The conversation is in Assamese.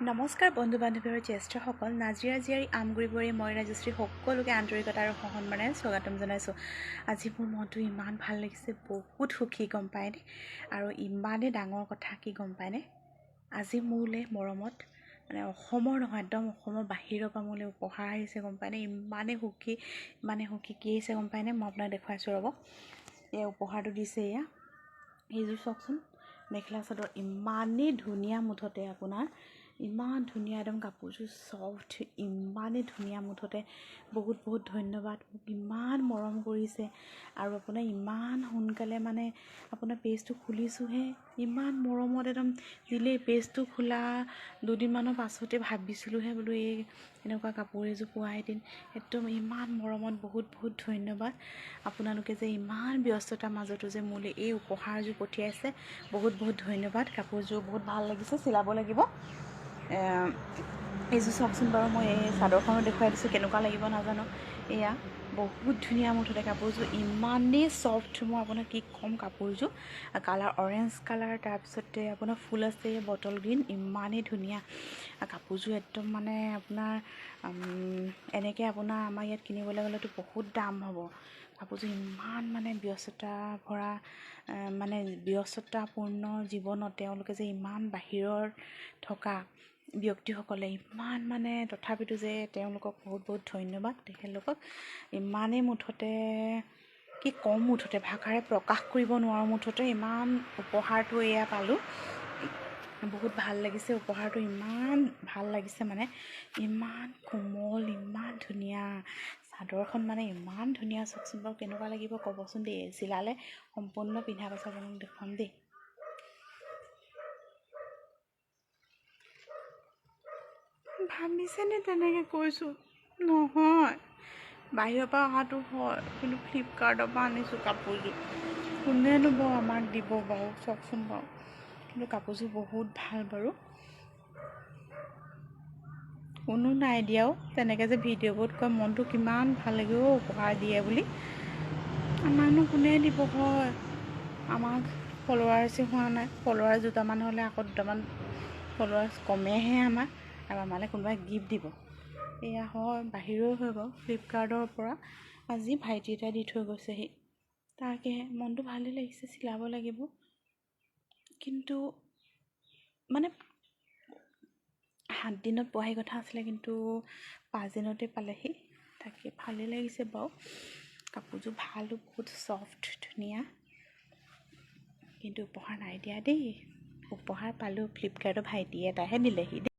নমস্কাৰ বন্ধু বান্ধৱী আৰু জ্যেষ্ঠসকল, নাজিৰা জীয়াৰী আমগুৰিবোৰে মই ৰাজশ্ৰী সকলোকে আন্তৰিকতা আৰু সন্মানেৰে স্বাগতম জনাইছোঁ। আজি মোৰ মনটো ইমান ভাল লাগিছে, বহুত সুখী গম পায়নে। আৰু ইমানেই ডাঙৰ কথা কি গম পায়নে, আজি মোলৈ মৰমত অসমৰ নহয়, একদম অসমৰ বাহিৰৰ পৰা মোলৈ উপহাৰ আহিছে গম পায়নে। ইমানেই সুখী কি আহিছে গম পায়নে, মই আপোনাক দেখুৱাইছোঁ ৰ'ব। এই উপহাৰটো দিছে, এইযোৰ চাওকচোন, মেখেলা চাদৰ ইমানেই ধুনীয়া, মুঠতে আপোনাৰ ইমান ধুনীয়া একদম কাপোৰযোৰ ছফ্ট, ইমানেই ধুনীয়া, মুঠতে বহুত বহুত ধন্যবাদ। মোক ইমান মৰম কৰিছে আৰু আপোনাৰ ইমান সোনকালে আপোনাৰ পেজটো খুলিছোঁহে, ইমান মৰমত একদম দিলে। পেজটো খোলা দুদিনমানৰ পাছতে ভাবিছিলোঁহে বোলো এনেকুৱা কাপোৰ এযোৰ পোৱা এদিন। একদম ইমান মৰমত বহুত বহুত ধন্যবাদ। আপোনালোকে যে ইমান ব্যস্ততাৰ মাজতো যে মোলৈ এই উপহাৰযোৰ পঠিয়াইছে, বহুত বহুত ধন্যবাদ। কাপোৰযোৰ বহুত ভাল লাগিছে, চিলাব লাগিব। এইযোৰ চাওকচোন বাৰু, মই এই চাদৰখনো দেখুৱাই দিছোঁ, কেনেকুৱা লাগিব নাজানো। এয়া বহুত ধুনীয়া, মুঠতে কাপোৰযোৰ ইমানেই ছফ্ট, মই আপোনাক কি ক'ম। কাপোৰযোৰ কালাৰ অৰেঞ্জ কালাৰ, তাৰপিছতে আপোনাৰ ফুল আছে বটল গ্ৰীণ, ইমানেই ধুনীয়া কাপোৰযোৰ। একদম আপোনাৰ এনেকৈ আপোনাৰ আমাৰ ইয়াত কিনিবলৈ গ'লেতো বহুত দাম হ'ব। কাপোৰযোৰ ইমান ব্যস্ততা ভৰা ব্যস্ততাপূৰ্ণ জীৱনত তেওঁলোকে যে ইমান বাহিৰৰ থকা ব্যক্তিসকলে ইমান তথাপিতো যে তেওঁলোকক বহুত বহুত ধন্যবাদ। তেখেতলোকক ইমানেই মুঠতে কি ক'ম, মুঠতে ভাষাৰে প্ৰকাশ কৰিব নোৱাৰোঁ। মুঠতে ইমান উপহাৰটো এয়া পালোঁ, বহুত ভাল লাগিছে। উপহাৰটো ইমান ভাল লাগিছে, ইমান কোমল, ইমান ধুনীয়া চাদৰখন, ইমান ধুনীয়া। চাওকচোন বাৰু কেনেকুৱা লাগিব ক'বচোন দেই। চিলালে সম্পূৰ্ণ পিন্ধা পাছত আপোনাক দেখুৱাম দেই। ভাবিছেনে তেনেকৈ কৈছোঁ নহয়, বাহিৰৰ পৰা অহাটো হয়, কিন্তু ফ্লিপকাৰ্টৰ পৰা আনিছোঁ কাপোৰযোৰ। কোনেনো বাৰু আমাক দিব বাৰু, চাওকচোন বাৰু। কিন্তু কাপোৰযোৰ বহুত ভাল বাৰু। কোনো নাই দিয়াও, তেনেকৈ যে ভিডিঅ'বোৰত কয় মনটো কিমান ভাল লাগিব উপহাৰ দিয়ে বুলি। আমাকনো কোনে দিব হয়, আমাক ফলোৱাৰ্ছে হোৱা নাই। ফলোৱাৰ্ছ দুটামান হ'লে আকৌ দুটামান ফলোৱাৰ্ছ কমেহে আমাৰ, আৰু আমালৈ কোনোবাই গিফ্ট দিব। এয়া হয়, বাহিৰৰো হয় বাৰু, ফ্লিপকাৰ্টৰ পৰা আজি ভাইটি এটাই দি থৈ গৈছেহি। তাকেহে মনটো ভালেই লাগিছে, চিলাব লাগিব। কিন্তু 7 দিনত পোৱাহি কথা আছিলে, কিন্তু 5 দিনতে পালেহি। তাকে ভালেই লাগিছে বাৰু। কাপোৰযোৰ ভালো, বহুত ছফ্ট, ধুনীয়া। কিন্তু উপহাৰ নাই দিয়া দেই। উপহাৰ পালোঁ, ফ্লিপকাৰ্টৰ ভাইটি এটাহে দিলেহি দেই।